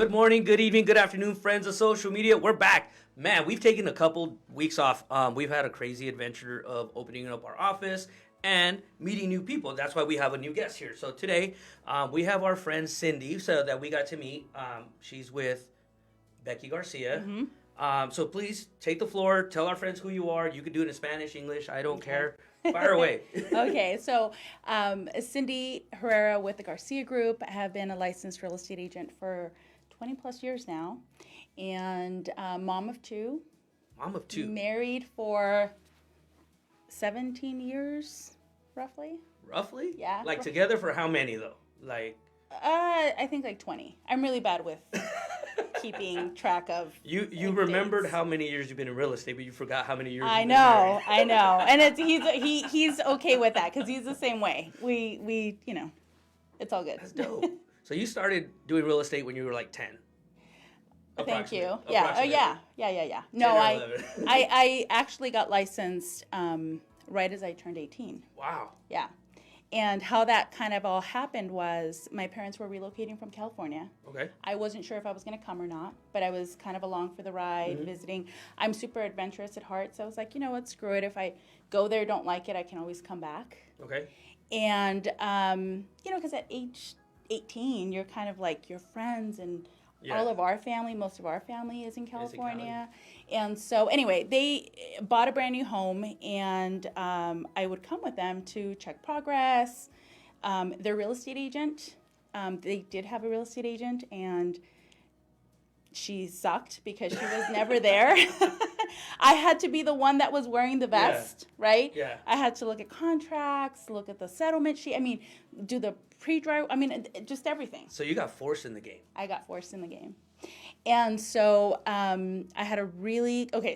Good morning, good evening, good afternoon, friends of social media. We're back. Man, we've taken a couple weeks off. We've had a crazy adventure of opening up our office and meeting new people. That's why we have a new guest here. So today, we have our friend Cindy, so that we got to meet. She's with Becky Garcia. So please take the floor. Tell our friends who you are. You can do it in Spanish, English. I don't care. Fire away. Okay, so Cindy Herrera with the Garcia Group. I have been a licensed real estate agent for 20 plus years now, and mom of two. Mom of two. Married for 17 years, roughly. Roughly? Yeah. Like together for how many though? Like. I think like 20. I'm really bad with keeping track of. You remembered how many years you've been in real estate, but you forgot how many years. I know, and he's okay with that because he's the same way. We it's all good. That's dope. So you started doing real estate when you were like 10. Thank you. Yeah. Oh yeah. No, I actually got licensed right as I turned 18. Wow. Yeah. And how that kind of all happened was my parents were relocating from California. Okay. I wasn't sure if I was going to come or not, but I was kind of along for the ride, visiting. I'm super adventurous at heart, so I was like, you know what, screw it. If I go there, don't like it, I can always come back. Okay. And, because at age 18, you're kind of like your friends and all of our family, most of our family is in California. And so anyway, they bought a brand new home, and I would come with them to check progress. Their real estate agent, they did have a real estate agent, and she sucked because she was never there. I had to be the one that was wearing the vest, right? Yeah. I had to look at contracts, look at the settlement sheet. I mean, do the pre-dry. I mean, just everything. So you got forced in the game. I got forced in the game. And so I had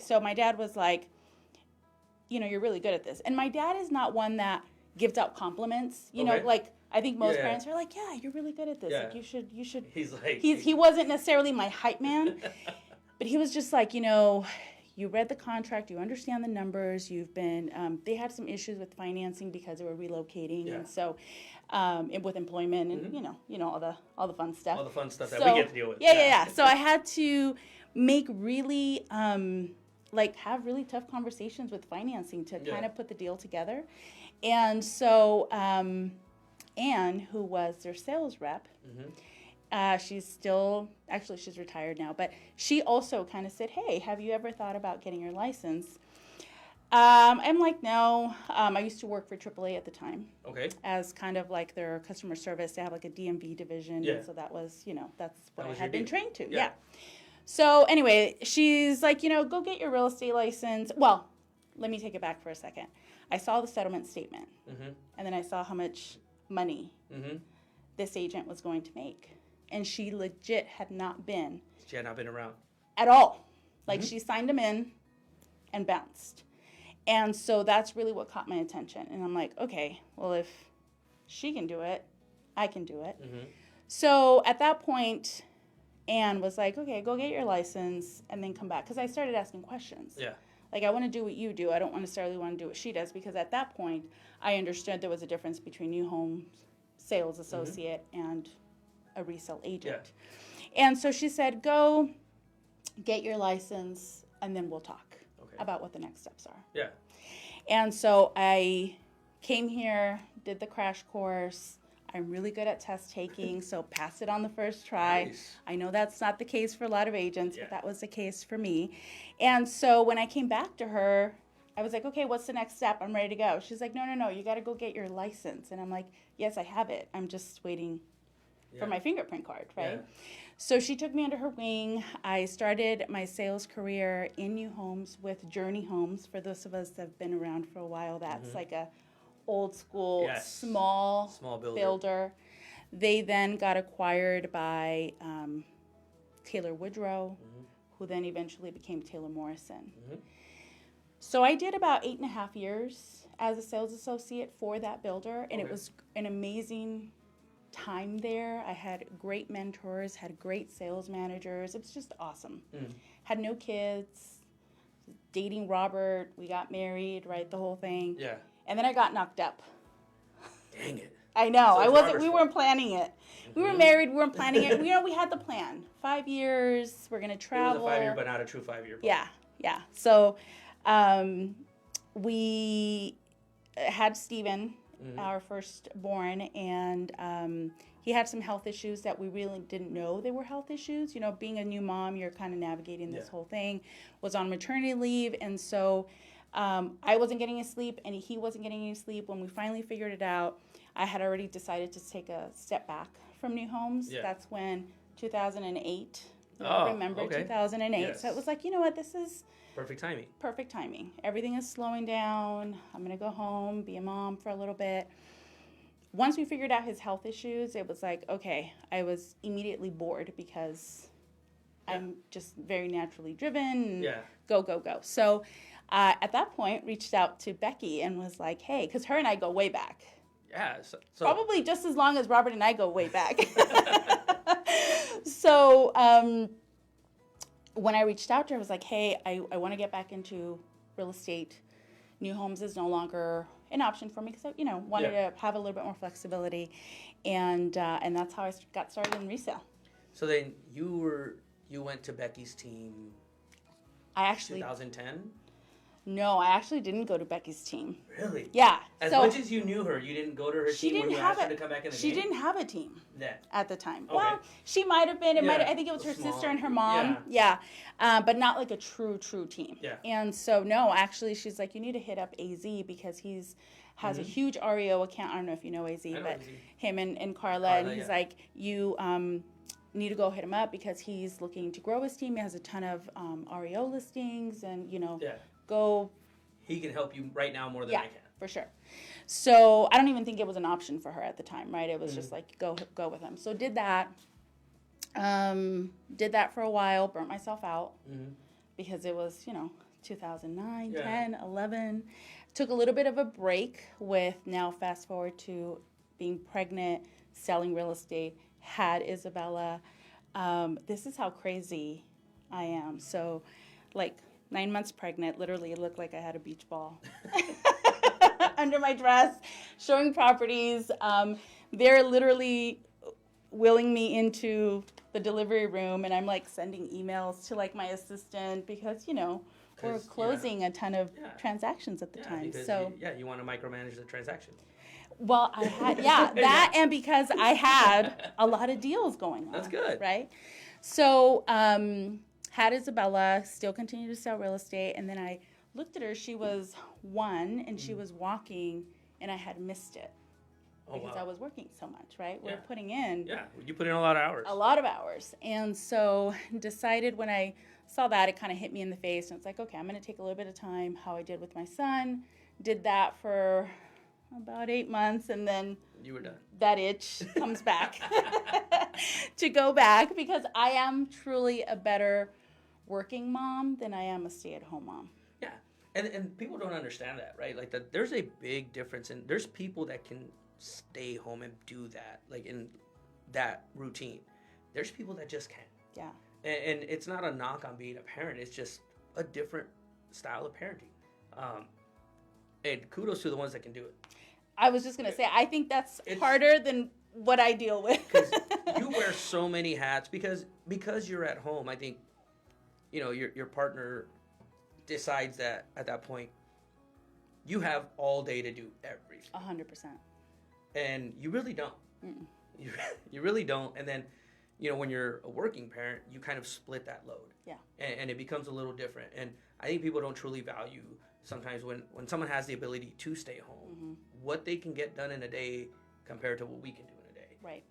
so my dad was like, you're really good at this. And my dad is not one that gives out compliments. You know, like I think most parents are like, yeah, you're really good at this. Yeah. Like you should. He's like, he wasn't necessarily my hype man, but he was just like, you read the contract, you understand the numbers, you've been, they had some issues with financing because they were relocating, and so, with employment and, all the fun stuff. All the fun stuff that we get to deal with. Yeah. So I had to make really, have really tough conversations with financing to kind of put the deal together. And so, Anne, who was their sales rep, she's retired now, but she also kind of said, hey, have you ever thought about getting your license? I'm like, no. I used to work for AAA at the time. Okay. As kind of like their customer service. They have like a DMV division. Yeah. And so that was, that's what I had been trained to. Yeah. So anyway, she's like, go get your real estate license. Well, let me take it back for a second. I saw the settlement statement. And then I saw how much money this agent was going to make. And she legit had not been. She had not been around. At all. Like she signed them in and bounced. And so that's really what caught my attention. And I'm like, okay, well, if she can do it, I can do it. So at that point, Anne was like, okay, go get your license and then come back. Because I started asking questions. Yeah. Like, I want to do what you do. I don't necessarily want to do what she does. Because at that point, I understood there was a difference between new home sales associate and a resale agent. Yeah. And so she said, go get your license and then we'll talk about what the next steps are. Yeah. And so I came here, did the crash course. I'm really good at test taking, so passed it on the first try. Nice. I know that's not the case for a lot of agents, but that was the case for me. And so when I came back to her, I was like, okay, what's the next step? I'm ready to go. She's like, no, you got to go get your license. And I'm like, yes, I have it. I'm just waiting for my fingerprint card, right? Yeah. So she took me under her wing. I started my sales career in new homes with Journey Homes. For those of us that have been around for a while, that's like a old school, small builder. They then got acquired by Taylor Woodrow, who then eventually became Taylor Morrison. So I did about 8.5 years as a sales associate for that builder, and it was an amazing time there. I had great mentors, had great sales managers. It was just awesome. Had no kids, dating Robert, we got married, right, the whole thing. Yeah. And then I got knocked up. Dang it. I know. So I it's wasn't. Robert's We fault. weren't planning it. We were married. We weren't planning it. We had the plan. 5 years. We're gonna travel. It was a 5-year, but not a true 5-year plan. Yeah, yeah. So, we had Steven, our firstborn, and he had some health issues that we really didn't know they were health issues. You know, being a new mom, you're kind of navigating this whole thing. Was on maternity leave, and so I wasn't getting any sleep, and he wasn't getting any sleep. When we finally figured it out, I had already decided to take a step back from new homes. Yeah. That's when 2008. Oh, Remember okay. 2008. Yes. So it was like, you know what, this is Perfect timing. perfect timing. Everything is slowing down. I'm going to go home, be a mom for a little bit. Once we figured out his health issues, it was like, okay, I was immediately bored because I'm just very naturally driven. Yeah. Go, go, go. So at that point, reached out to Becky and was like, hey, because her and I go way back. Yeah. So Probably just as long as Robert and I go way back. So when I reached out to her, I was like, hey, I want to get back into real estate. New homes is no longer an option for me because I, wanted to have a little bit more flexibility. And that's how I got started in resale. So then you went to Becky's team I actually 2010? No, I actually didn't go to Becky's team. Really? Yeah. As so much as you knew her, you didn't go to her she team when didn't you have asked her a, to come back in the she game? didn't have a team Yeah. at the time. Okay. Well, she might have been. I think it was her Small. sister and her mom. Yeah. But not like a true team. Yeah. And so, no, actually, she's like, you need to hit up AZ because has a huge REO account. I don't know if you know AZ, but AZ. him and Carla, and he's like, you need to go hit him up because he's looking to grow his team. He has a ton of REO listings and, go. He can help you right now more than I can. For sure. So I don't even think it was an option for her at the time, right? It was just like, go with him. So did that. Did that for a while, burnt myself out because it was, 2009, 10, 11. Took a little bit of a break with now fast forward to being pregnant, selling real estate, had Isabella. This is how crazy I am. So like 9 months pregnant, literally it looked like I had a beach ball under my dress, showing properties. They're literally wheeling me into the delivery room, and I'm like sending emails to like my assistant because, we're closing a ton of transactions at the time. So you want to micromanage the transaction. Well, I had, that and because I had a lot of deals going on. That's good. Right? So, had Isabella, still continued to sell real estate, and then I looked at her. She was 1, and she was walking, and I had missed it because I was working so much, right? We're putting in. Yeah, you put in a lot of hours. A lot of hours. And so decided when I saw that, it kind of hit me in the face, and it's like, okay, I'm going to take a little bit of time, how I did with my son. Did that for about 8 months, and then you were done. That itch comes back to go back because I am truly a better working mom than I am a stay-at-home mom. Yeah, and people don't understand that, right? Like there's a big difference, and there's people that can stay home and do that, like in that routine. There's people that just can't. Yeah. And it's not a knock on being a parent. It's just a different style of parenting. And kudos to the ones that can do it. I was just going to say, I think that's harder than what I deal with. Because you wear so many hats because you're at home. I think, your partner decides that at that point, you have all day to do everything. 100%. And you really don't. You really don't. And then, when you're a working parent, you kind of split that load. Yeah. And it becomes a little different. And I think people don't truly value sometimes when someone has the ability to stay home, what they can get done in a day compared to what we can do in a day. Right.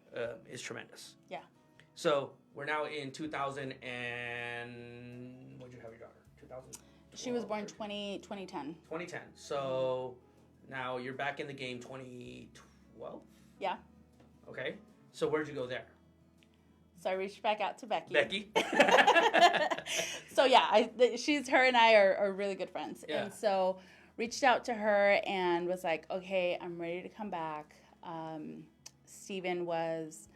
Is tremendous. Yeah. So we're now in 2000 and what did you have your daughter? 2000. She was born 2010. 2010. So now you're back in the game 2012? Yeah. Okay. So where'd you go there? So I reached back out to Becky. Becky? So yeah, her and I are really good friends. Yeah. And so reached out to her and was like, okay, I'm ready to come back. Steven was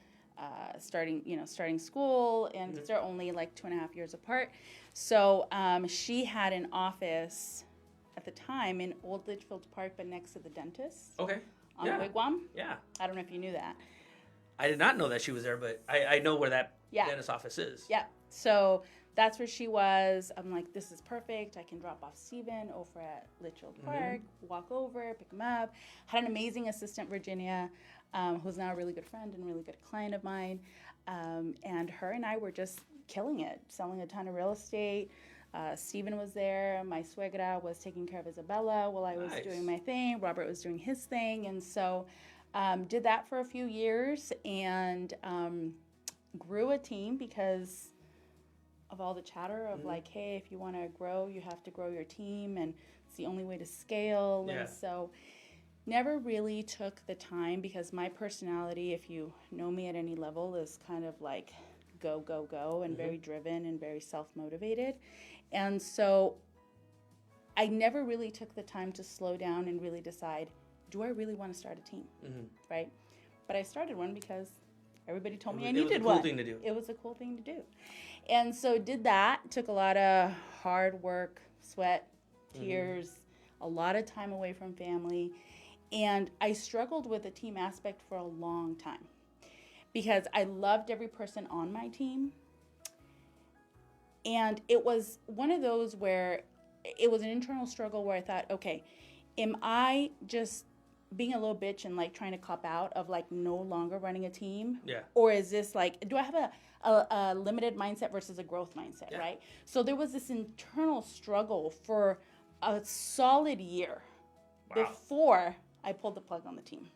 starting school, and because they're only like 2.5 years apart. So she had an office at the time in Old Litchfield Park, but next to the dentist. Okay. on Yeah. Wigwam. Yeah. I don't know if you knew that. I did not know that she was there, but I know where that Yeah. dentist office is. Yeah. So that's where she was. I'm like, this is perfect. I can drop off Steven over at Litchfield Park, walk over, pick him up. Had an amazing assistant, Virginia, who's now a really good friend and really good client of mine. And her and I were just killing it, selling a ton of real estate. Steven was there. My suegra was taking care of Isabella while I was Nice. doing my thing. Robert was doing his thing. And so did that for a few years and grew a team because of all the chatter of like, hey, if you want to grow, you have to grow your team, and it's the only way to scale. Yeah. And so never really took the time because my personality, if you know me at any level, is kind of like go, go, go, and very driven and very self-motivated. And so I never really took the time to slow down and really decide, do I really want to start a team? Right? But I started one because everybody told me I needed one. It was a cool thing to do. It was a cool thing to do. And so did that. Took a lot of hard work, sweat, tears, a lot of time away from family. And I struggled with the team aspect for a long time because I loved every person on my team. And it was one of those where it was an internal struggle where I thought, okay, am I just being a little bitch and like trying to cop out of like no longer running a team? Yeah. Or is this like, do I have a limited mindset versus a growth mindset, right? So there was this internal struggle for a solid year before I pulled the plug on the team.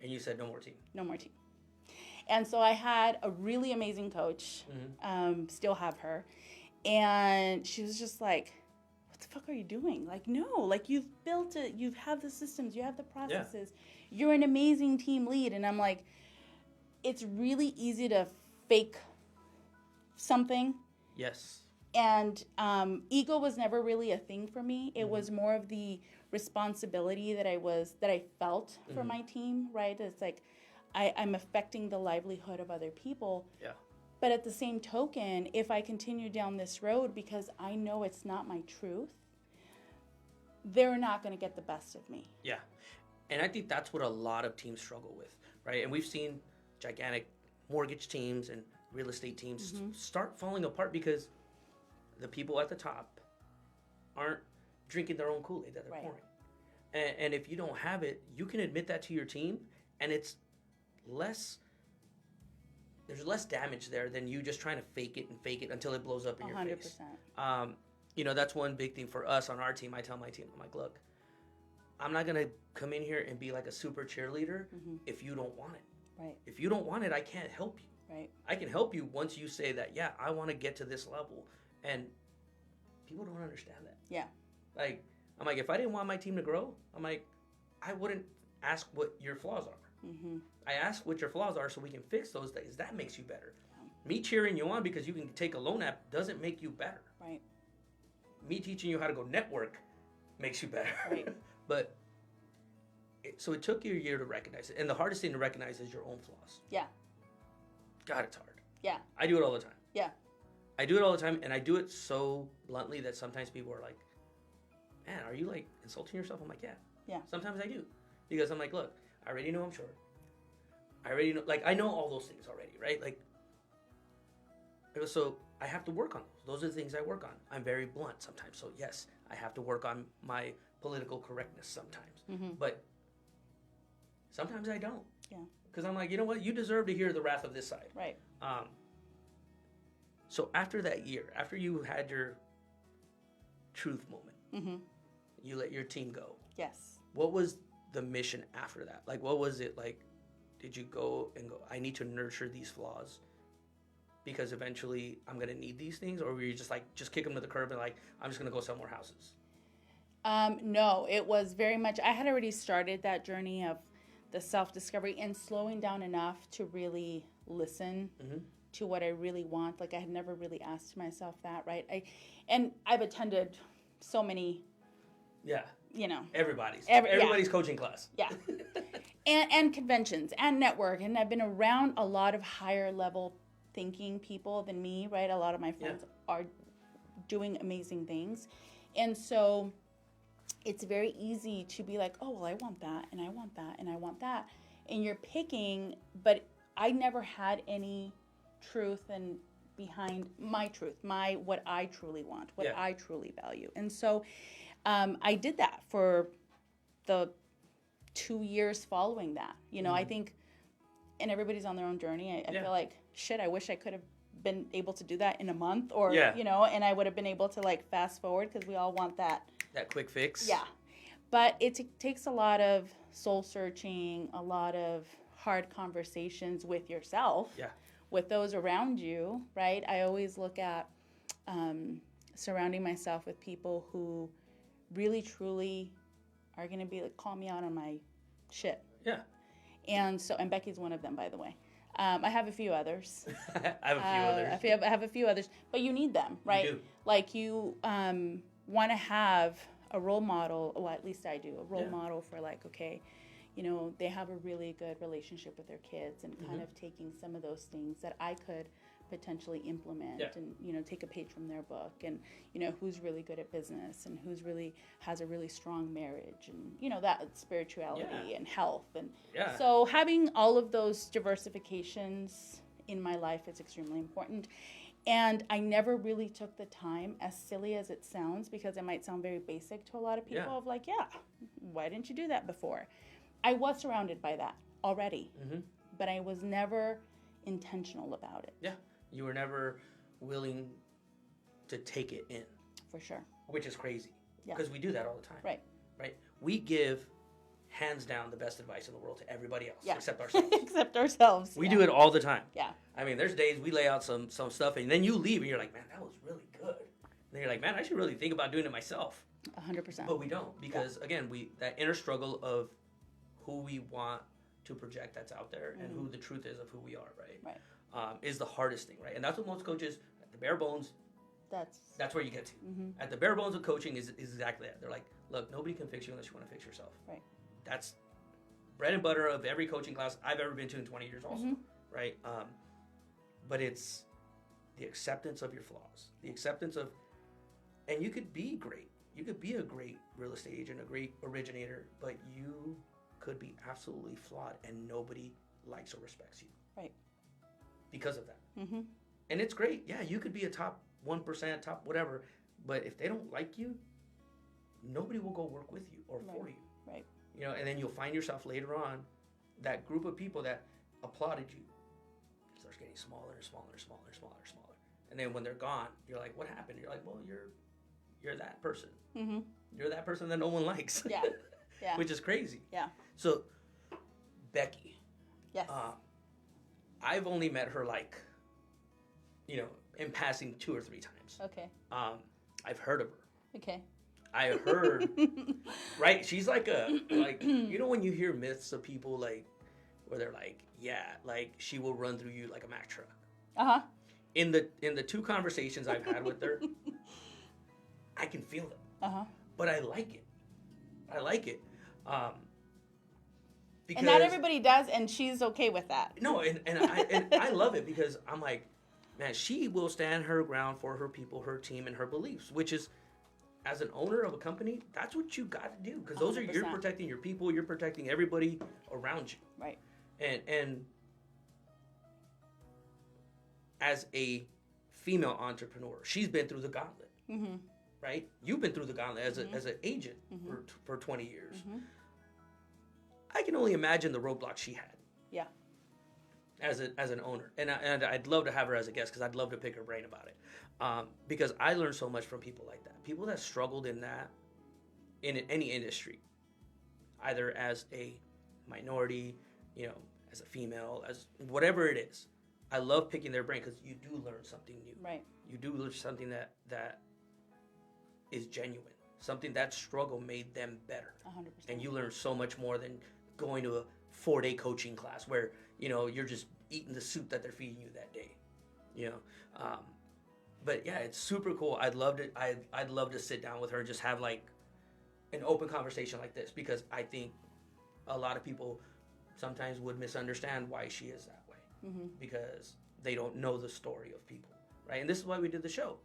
And you said no more team. No more team. And so I had a really amazing coach, still have her. And she was just like, what the fuck are you doing? Like, no, like you've built it, you have the systems, you have the processes. You're an amazing team lead. And I'm like, it's really easy to fake something. Yes. And ego was never really a thing for me. It was more of the responsibility that I felt for my team, right? It's like I'm affecting the livelihood of other people. Yeah. But at the same token, if I continue down this road because I know it's not my truth, they're not going to get the best of me. Yeah. And I think that's what a lot of teams struggle with, right? And we've seen gigantic mortgage teams and real estate teams start falling apart because the people at the top aren't drinking their own Kool-Aid that they're pouring. And if you don't have it, you can admit that to your team, and it's there's less damage there than you just trying to fake it until it blows up in your 100%. face. That's one big thing for us on our team. I tell my team, I'm like, look, I'm not going to come in here and be like a super cheerleader if you don't want it. Right. If you don't want it, I can't help you. Right. I can help you once you say that, yeah, I want to get to this level. And people don't understand that. Yeah. Like, I'm like, if I didn't want my team to grow, I'm like, I wouldn't ask what your flaws are. I ask what your flaws are so we can fix those things. That makes you better. Me cheering you on because you can take a loan app doesn't make you better. Right. Me teaching you how to go network makes you better. Right. But so it took you a year to recognize it. And the hardest thing to recognize is your own flaws. Yeah. God, it's hard. Yeah. I do it all the time. Yeah. I do it all the time, and I do it so bluntly that sometimes people are like, man, are you like insulting yourself? I'm like, yeah. Yeah. Sometimes I do. Because I'm like, look, I already know I'm short. I already know, like, I know all those things already, right? Like, so I have to work on those. Those are the things I work on. I'm very blunt sometimes. So, yes, I have to work on my political correctness sometimes. But sometimes I don't. Yeah. Because I'm like, you know what? You deserve to hear the wrath of this side. Right. So after that year, after you had your truth moment, you let your team go. Yes. What was the mission after that? Like, what was it like? Did you go, I need to nurture these flaws because eventually I'm going to need these things? Or were you just like, just kick them to the curb and like, I'm just going to go sell more houses? No, it was very much, I had already started that journey of the self-discovery and slowing down enough to really listen to what I really want. Like I had never really asked myself that, right? I've attended so many, Everybody's coaching class. Yeah. and conventions and network. And I've been around a lot of higher level thinking people than me, right? A lot of my friends are doing amazing things. And so it's very easy to be like, oh, well, I want that, and I want that, and I want that. And you're picking, but I never had any truth and behind my truth, what I truly want, what I truly value. And so I did that for the 2 years following that. You know, I think, and everybody's on their own journey. I feel like, shit, I wish I could have been able to do that in a month or, you know, and I would have been able to like fast forward because we all want that quick fix. Yeah. But it takes a lot of soul searching, a lot of hard conversations with yourself, with those around you, right? I always look at surrounding myself with people who really, truly are going to be like, call me out on my shit. Yeah. And so, and Becky's one of them, by the way. I have a few others. I have a few others. I have a few others, but you need them, right? You do. Like you want to have a role model, well, at least I do, a role model for like, okay, you know, they have a really good relationship with their kids and kind of taking some of those things that I could potentially implement and, you know, take a page from their book and, you know, who's really good at business and who's really has a really strong marriage and, you know, that spirituality and health. And so having all of those diversifications in my life is extremely important. And I never really took the time, as silly as it sounds, because it might sound very basic to a lot of people, of like, why didn't you do that before? I was surrounded by that already, but I was never intentional about it. Yeah, you were never willing to take it in. For sure. Which is crazy, because we do that all the time. Right? We give, hands down, the best advice in the world to everybody else, except ourselves. Except ourselves. We do it all the time. Yeah. I mean, there's days we lay out some stuff, and then you leave, and you're like, man, that was really good. And then you're like, man, I should really think about doing it myself. 100%. But we don't, because, again, that inner struggle of who we want to project that's out there and who the truth is of who we are, right? Is the hardest thing, right? And that's what most coaches, at the bare bones, that's where you get to. At the bare bones of coaching is exactly that. They're like, look, nobody can fix you unless you want to fix yourself. Right. That's bread and butter of every coaching class I've ever been to in 20 years also, right? But it's the acceptance of your flaws, the acceptance of, and you could be great. You could be a great real estate agent, a great originator, but you could be absolutely flawed and nobody likes or respects you. Right. Because of that. And it's great. Yeah, you could be a top 1%, top whatever, but if they don't like you, nobody will go work with you or for you. Right. You know, and then you'll find yourself later on, that group of people that applauded you starts getting smaller and smaller and smaller and smaller and smaller. And then when they're gone, you're like, what happened? You're like, well, you're that person. You're that person that no one likes. Yeah. Yeah. Which is crazy. Yeah. So, Becky. Yes. I've only met her like, you know, in passing 2 or 3 times. Okay. I've heard of her. Okay. I heard, right? She's like you know when you hear myths of people like, where they're like, yeah, like she will run through you like a Mack truck. In the 2 conversations I've had with her, I can feel them. But I like it. Because, and not everybody does, and she's okay with that. No, and I love it because I'm like, man, she will stand her ground for her people, her team, and her beliefs, which is, as an owner of a company, that's what you got to do, because those 100%. You're protecting your people, you're protecting everybody around you. Right. And as a female entrepreneur, she's been through the gauntlet. Right? You've been through the gauntlet as an agent for 20 years. I can only imagine the roadblocks she had. Yeah. As an owner, and I'd love to have her as a guest because I'd love to pick her brain about it, because I learned so much from people like that, people that struggled in any industry, either as a minority, you know, as a female, as whatever it is. I love picking their brain because you do learn something new. Right. You do learn something that is genuine. Something that struggle made them better. 100%. And you learn so much more than going to a 4-day coaching class where, you know, you're just eating the soup that they're feeding you that day. You know? But yeah, it's super cool. I'd love to sit down with her and just have like an open conversation like this, because I think a lot of people sometimes would misunderstand why she is that way, because they don't know the story of people, right? And this is why we did the show.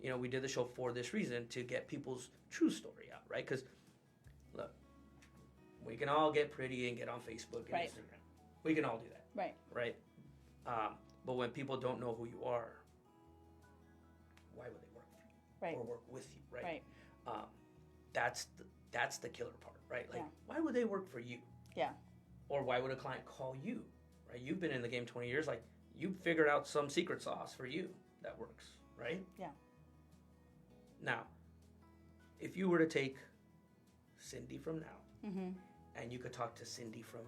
You know, we did the show for this reason, to get people's true story out, right? Because look, we can all get pretty and get on Facebook and Right. Instagram. We can all do that, Right. right? But when people don't know who you are, why would they work for you Right. or work with you, right? Right. That's the killer part, right? Like, Yeah. why would they work for you? Yeah. Or why would a client call you, right? You've been in the game 20 years, like you figured out some secret sauce for you that works, right? Yeah. Now, if you were to take Cindy from now, Mm-hmm. and you could talk to Cindy from,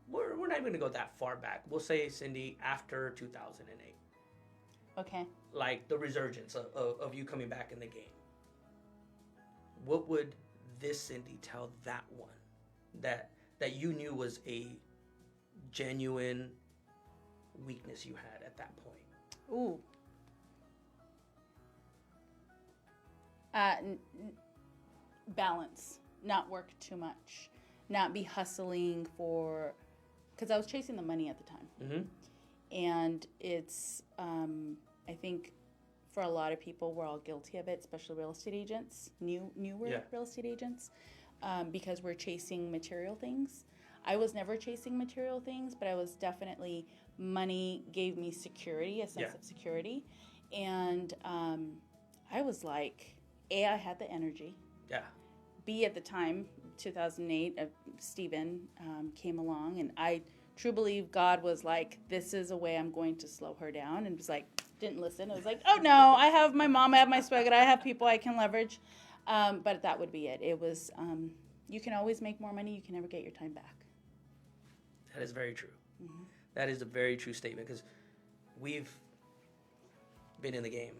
we're not even going to go that far back. We'll say Cindy after 2008, Okay. like the resurgence of you coming back in the game. What would this Cindy tell that one that you knew was a genuine weakness you had at that point? Ooh. Balance. Not work too much. Not be hustling for, because I was chasing the money at the time. Mm-hmm. And it's, I think for a lot of people, we're all guilty of it, especially real estate agents, newer Yeah. real estate agents, because we're chasing material things. I was never chasing material things, but I was definitely, money gave me security, a sense Yeah. of security. And I was like, A, I had the energy. Yeah. B, at the time, 2008, Stephen came along, and I truly believe God was like, this is a way I'm going to slow her down, and was like, didn't listen. I was like, oh no, I have my mom, I have my swagger, I have people I can leverage. But that would be it. It was, you can always make more money, you can never get your time back. That is very true. Mm-hmm. That is a very true statement because we've been in the game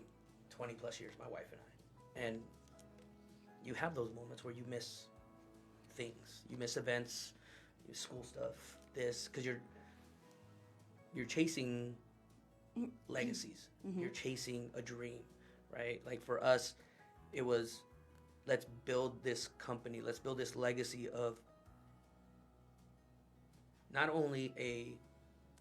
20 plus years, my wife and I. And you have those moments where you miss things. You miss events, you miss school stuff, this, because you're chasing legacies. Mm-hmm. You're chasing a dream, right? Like for us, it was, let's build this company. Let's build this legacy of not only a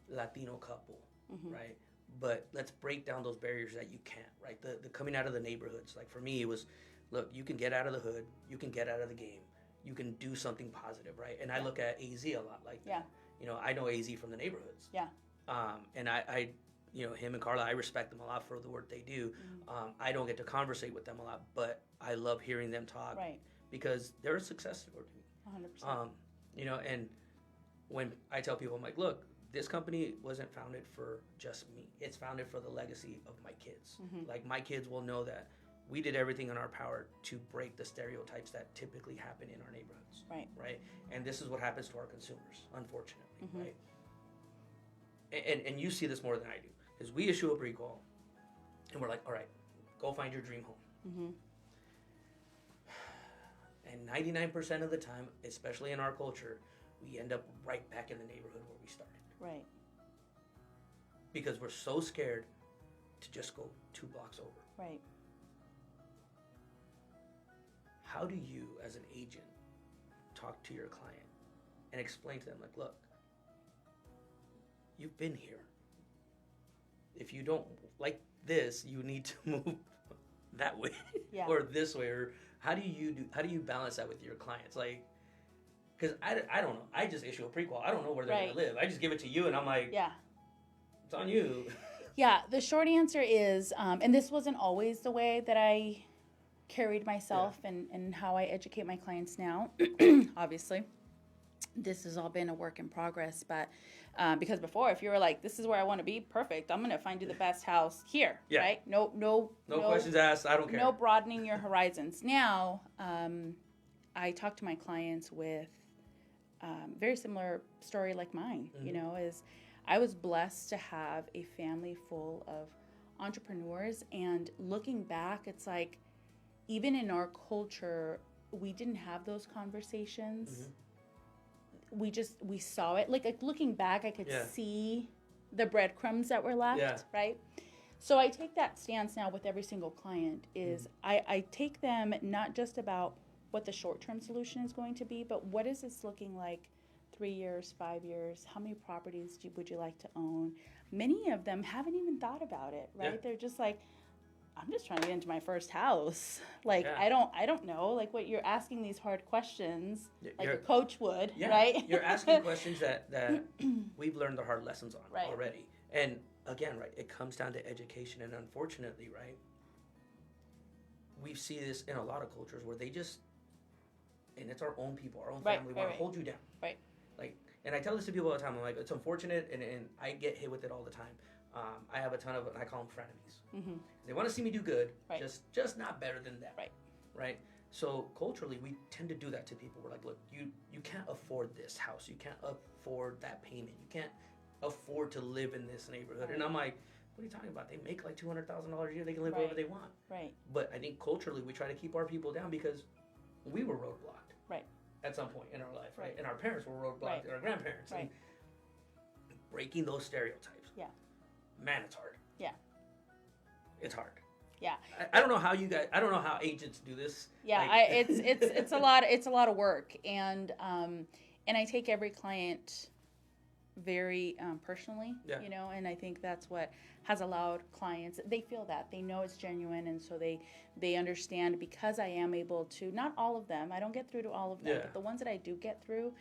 Latino couple, Mm-hmm. right? But let's break down those barriers that you can't, right? The coming out of the neighborhoods. Like for me, it was, look, you can get out of the hood, you can get out of the game, you can do something positive, right? And I look at AZ a lot like that. Yeah. You know, I know AZ from the neighborhoods. Yeah. And I, you know, him and Carla, I respect them a lot for the work they do. I don't get to conversate with them a lot, but I love hearing them talk Right. because they're a success story to me. 100%. You know, and when I tell people, I'm like, look, this company wasn't founded for just me. It's founded for the legacy of my kids. Mm-hmm. Like my kids will know that we did everything in our power to break the stereotypes that typically happen in our neighborhoods. Right. Right. And this is what happens to our consumers, unfortunately. Mm-hmm. Right. And you see this more than I do, is we issue a pre-qual, and we're like, all right, go find your dream home. Mm-hmm. And 99% of the time, especially in our culture, we end up right back in the neighborhood where we started. Right. Because we're so scared to just go 2 blocks over. Right. How do you, as an agent, talk to your client and explain to them, like, look, you've been here. If you don't like this, you need to move that way Yeah. or this way. Or how do you balance that with your clients? Like, because I don't know. I just issue a prequel. I don't know where they're Right. going to live. I just give it to you, and I'm like, Yeah. it's on you. Yeah, the short answer is, and this wasn't always the way that I carried myself and how I educate my clients now, obviously. This has all been a work in progress, but because before, if you were like, this is where I want to be, perfect, I'm going to find you the best house here, Yeah. right? No questions asked. I don't care. No broadening your horizons. Now, I talk to my clients with very similar story like mine, you know, is I was blessed to have a family full of entrepreneurs, and looking back, it's like, even in our culture, we didn't have those conversations. We saw it. Like looking back, I could see the breadcrumbs that were left, right? So I take that stance now with every single client is I take them not just about what the short-term solution is going to be, but what is this looking like 3 years, 5 years? How many properties would you like to own? Many of them haven't even thought about it, right? Yeah. They're just like, I'm just trying to get into my first house. Like, Yeah. I don't know. Like, what you're asking these hard questions, like You're- a coach would, Yeah, right? you're asking questions that we've learned the hard lessons on Right. already. And again, right, it comes down to education. And unfortunately, right, we see this in a lot of cultures where they just, and it's our own people, our own Right, family, right, want to right. hold you down. Right. Like, and I tell this to people all the time. I'm like, it's unfortunate, and I get hit with it all the time. I have a ton of, and I call them frenemies. Mm-hmm. They want to see me do good, Right. just not better than them. Right. Right. So culturally, we tend to do that to people. We're like, look, you can't afford this house. You can't afford that payment. You can't afford to live in this neighborhood. Right. And I'm like, what are you talking about? They make like $200,000 a year. They can live Right. wherever they want. Right. But I think culturally, we try to keep our people down because we were roadblocked. Right. At some point in our life, right? Right. And our parents were roadblocked, Right. and our grandparents. Right. And breaking those stereotypes. Yeah. Man, it's hard. Yeah. It's hard. Yeah. I don't know how you guys. I don't know how agents do this. Yeah. Like- It's a lot. It's a lot of work, and I take every client very personally. Yeah. You know, and I think that's what has allowed clients. They feel that they know it's genuine, and so they understand because I am able to. Not all of them. I don't get through to all of them, Yeah. but the ones that I do get through,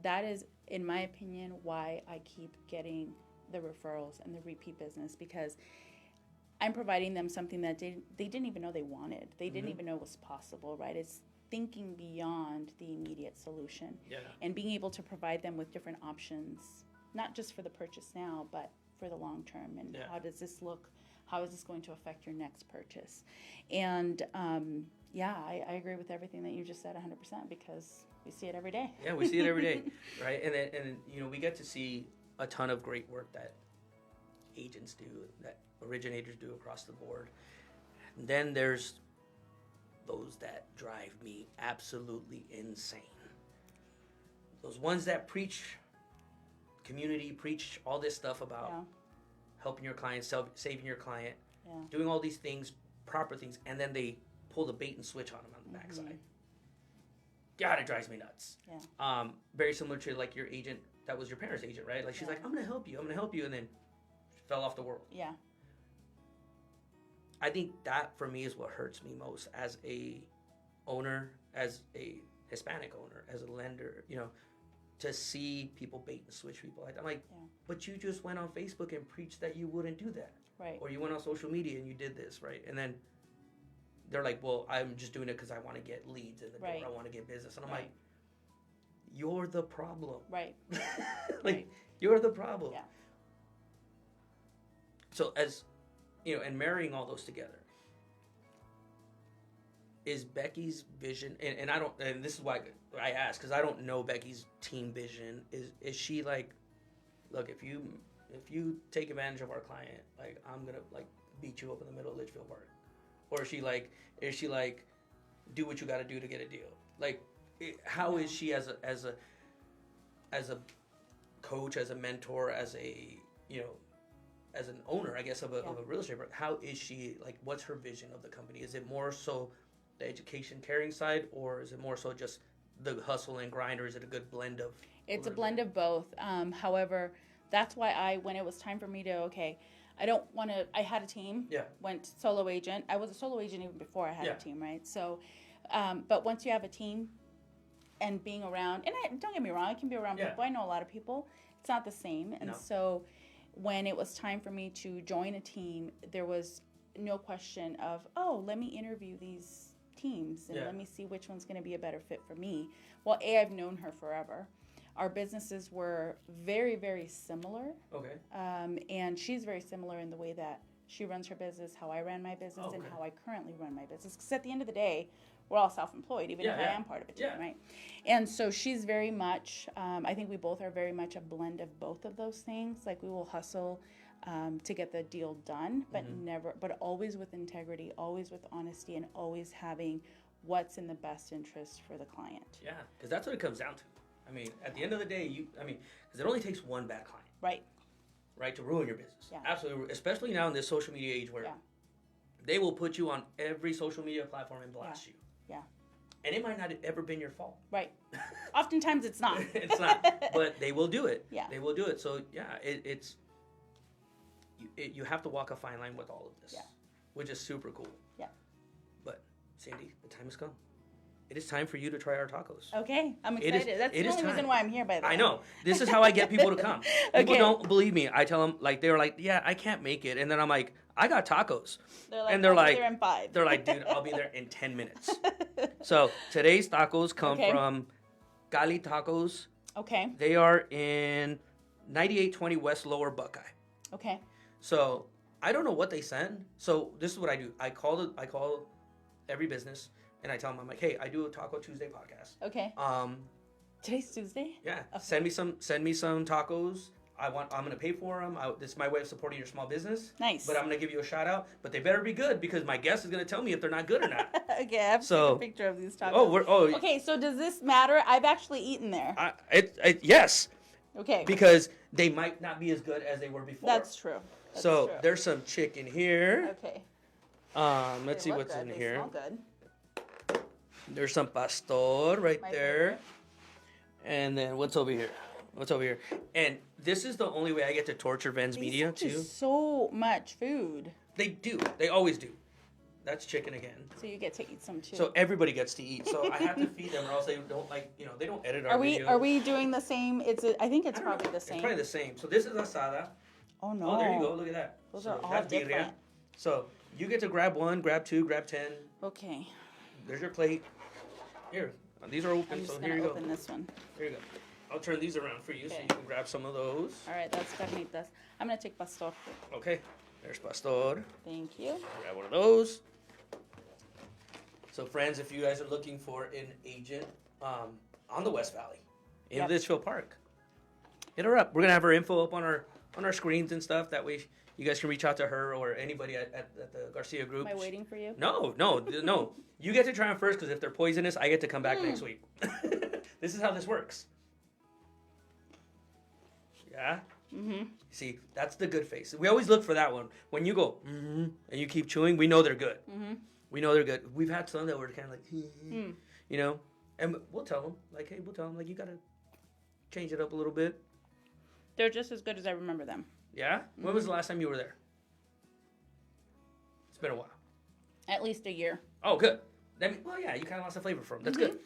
that is, in my opinion, why I keep getting the referrals and the repeat business, because I'm providing them something that they didn't even know they wanted. They didn't even know was possible, right? It's thinking beyond the immediate solution Yeah. and being able to provide them with different options, not just for the purchase now, but for the long term. And Yeah. how does this look? How is this going to affect your next purchase? And I agree with everything that you just said 100% because we see it every day. Yeah, we see it every day, right? And then we get to see a ton of great work that agents do, that originators do across the board. And then there's those that drive me absolutely insane. Those ones that preach community, preach all this stuff about Yeah. helping your client, saving your client, Yeah. doing all these things, proper things, and then they pull the bait and switch on them on the backside. God, it drives me nuts. Yeah. Very similar to like your agent, that was your parents' agent, right? Like she's Yeah. like, I'm gonna help you, and then fell off the world. Yeah. I think that for me is what hurts me most as a owner, as a Hispanic owner, as a lender, to see people bait and switch people. I'm like, Yeah. but you just went on Facebook and preached that you wouldn't do that. Right. Or you went on social media and you did this, right? And then they're like, well, I'm just doing it because I want to get leads in the Right. door. I want to get business. And I'm Right. like, you're the problem. Right. Like, you're the problem. Yeah. So as, and marrying all those together, is Becky's vision, and I don't, and this is why I ask, because I don't know Becky's team vision. Is she like, look, if you take advantage of our client, like I'm gonna like beat you up in the middle of Litchfield Park, or is she like, do what you got to do to get a deal? Like, how is she as a coach, as a mentor, as a as an owner, I guess, of a real estate broker? How is she, like, what's her vision of the company? Is it more so the education caring side, or is it more so just the hustle and grind, or is it a good blend of? It's a blend of both. However, that's why when it was time for me to, I had a team, Yeah. went solo agent. I was a solo agent even before I had Yeah. a team, right? So, but once you have a team and being around, and don't get me wrong, I can be around Yeah. people. I know a lot of people. It's not the same. And No. so when it was time for me to join a team, there was no question of, let me interview these teams and Yeah. let me see which one's going to be a better fit for me. Well, I've known her forever. Our businesses were very, very similar. Okay. And she's very similar in the way that she runs her business, how I ran my business, and Okay. how I currently run my business. Because at the end of the day, we're all self-employed, even if I am part of a team, right? And so she's very much, I think we both are very much a blend of both of those things. Like, we will hustle to get the deal done, but always with integrity, always with honesty, and always having what's in the best interest for the client. Yeah, because that's what it comes down to. I mean, at the end of the day, because it only takes one bad client, right, to ruin your business. Yeah. Absolutely, especially now in this social media age where they will put you on every social media platform and blast you. Yeah. And it might not have ever been your fault. Right. Oftentimes it's not. It's not, but they will do it. Yeah. They will do it. So yeah, you have to walk a fine line with all of this. Yeah. which is super cool. Yeah. But Sandy, the time has come. It is time for you to try our tacos. Okay, I'm excited. That's the only reason why I'm here, by the way. I know. This is how I get people to come. People Okay. don't believe me. I tell them, like, they're like, yeah, I can't make it. And then I'm like, I got tacos. They're like, and they're I'll be like, there in 5. they're like, dude, I'll be there in 10 minutes. So today's tacos come Okay. from Cali Tacos. Okay. They are in 9820 West Lower Buckeye. Okay. So I don't know what they send. So this is what I do. I call every business and I tell them, I'm like, hey, I do a Taco Tuesday podcast. Okay. Today's Tuesday? Yeah. Okay. Send me some tacos. I'm gonna pay for them. This is my way of supporting your small business. Nice. But I'm gonna give you a shout out. But they better be good because my guest is gonna tell me if they're not good or not. Okay, I have to take a picture of these tacos. Okay, so does this matter? I've actually eaten there. Yes. Okay. Because they might not be as good as they were before. That's true. That's so true. there's some chicken here. Okay. Let's see what's good. in They here. smell good. There's some pastor right My there. favorite. And then what's over here? What's over here? And this is the only way I get to torture Ben's They media send you too. so much food. They do. They always do. That's chicken again. So you get to eat some too. So everybody gets to eat. So I have to feed them, or else they don't they don't edit our videos. Are we doing the same? I think it's I don't know. probably the same. It's probably the same. So this is asada. Oh no. Oh, there you go. Look at that. Those So are all that's birria. different. So you get to grab 1, grab 2, grab 10. Okay. There's your plate. Here, these are I'm open. just So here gonna you go. open this one. Here you go. I'll turn these around for you so Okay. you can grab some of those. All right, that's carnitas. I'm gonna take pastor. Okay. There's pastor. Thank you. Grab one of those. So, friends, if you guys are looking for an agent on the West Valley in Yep. Litchfield Park, hit her up. We're gonna have her info up on our screens and stuff. That way, you guys can reach out to her or anybody at the Garcia group. Am I waiting for you? No. You get to try them first because if they're poisonous, I get to come back next week. This is how this works. Yeah. Mm-hmm. See, that's the good face. We always look for that one. When you go, and you keep chewing, we know they're good. Mm-hmm. We know they're good. We've had some that were kind of like, you know, and we'll tell them, like, hey, like, you got to change it up a little bit. They're just as good as I remember them. Yeah? When was the last time you were there? It's been a while. At least a year. Oh, good. Well, yeah, you kind of lost the flavor from them. That's good.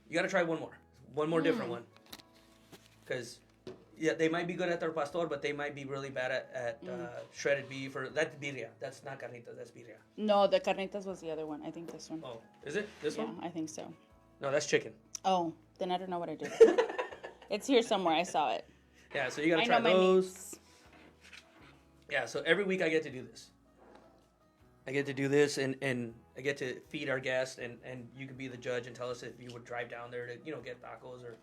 You got to try one more. One more different one. Because, yeah, they might be good at their pastor, but they might be really bad at shredded beef or that's birria. That's not carnitas, that's birria. No, the carnitas was the other one. I think this one. Oh, is it? This Yeah, one? I think so. No, that's chicken. Oh, then I don't know what I did. It's here somewhere. I saw it. Yeah, so you got to I try know my those. meats. Yeah, so every week I get to do this. I get to do this and I get to feed our guests and you can be the judge and tell us if you would drive down there to, get tacos or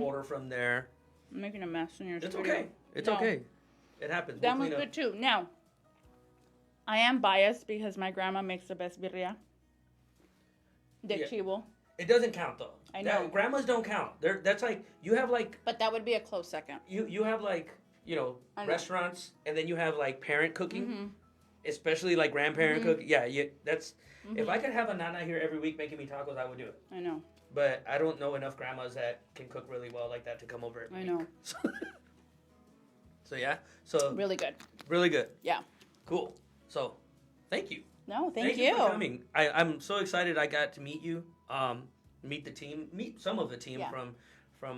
order from there. I'm making a mess in your It's studio. okay. It's No. okay. It happens. That We'll was clean up. good too. Now, I am biased because my grandma makes the best birria. De Yeah. chivo. It doesn't count though. I know. Grandmas don't count. That's like you have like But that would be a close second. you have like, I know. restaurants and then you have like parent cooking. Mm-hmm. Especially like grandparent cooking. Yeah, that's if I could have a nana here every week making me tacos, I would do it. I know. But I don't know enough grandmas that can cook really well like that to come over every I week. know. So yeah. So Really good. really good. Yeah. Cool. So thank you. No, thank you for coming. I'm so excited I got to meet you. Meet the team. Meet some of the team Yeah. from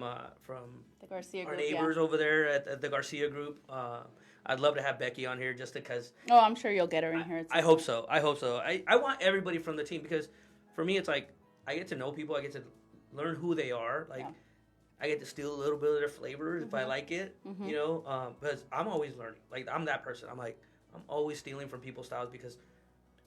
The Garcia our group. neighbors over there at the Garcia group. I'd love to have Becky on here just because Yeah. Oh, I'm sure you'll get her in here. I hope so. I want everybody from the team because for me it's like I get to know people. I get to learn who they are. Like Yeah. I get to steal a little bit of their flavor if I like it. Because I'm always learning. Like I'm that person. I'm always stealing from people's styles because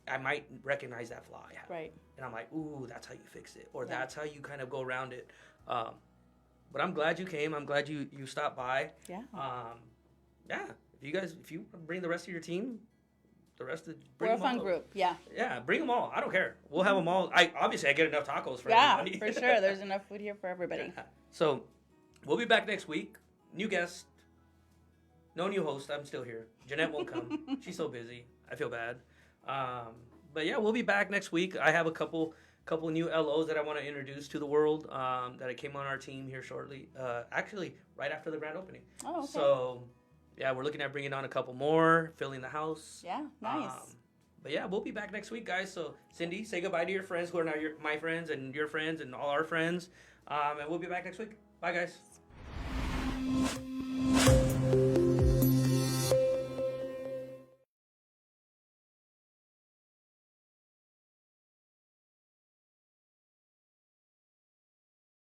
I might recognize that flaw I have. Right. And I'm like, ooh, that's how you fix it, or Yeah. that's how you kind of go around it. But I'm glad you came. I'm glad you stopped by. Yeah. Yeah. If you bring the rest of your team, the rest of We're a fun group. Yeah. Yeah, bring them all. I don't care. We'll have them all. I get enough tacos for Yeah, everybody. for sure. There's enough food here for everybody. Yeah. So, we'll be back next week. New guest. No new host. I'm still here. Jeanette won't come. She's so busy. I feel bad. But yeah, we'll be back next week. I have a couple new LOs that I want to introduce to the world that I came on our team here shortly. Actually, right after the grand opening. Oh, okay. So, yeah, we're looking at bringing on a couple more, filling the house. Yeah, nice. But yeah, we'll be back next week, guys. So Cindy, say goodbye to your friends who are now my friends and your friends and all our friends. And we'll be back next week. Bye, guys.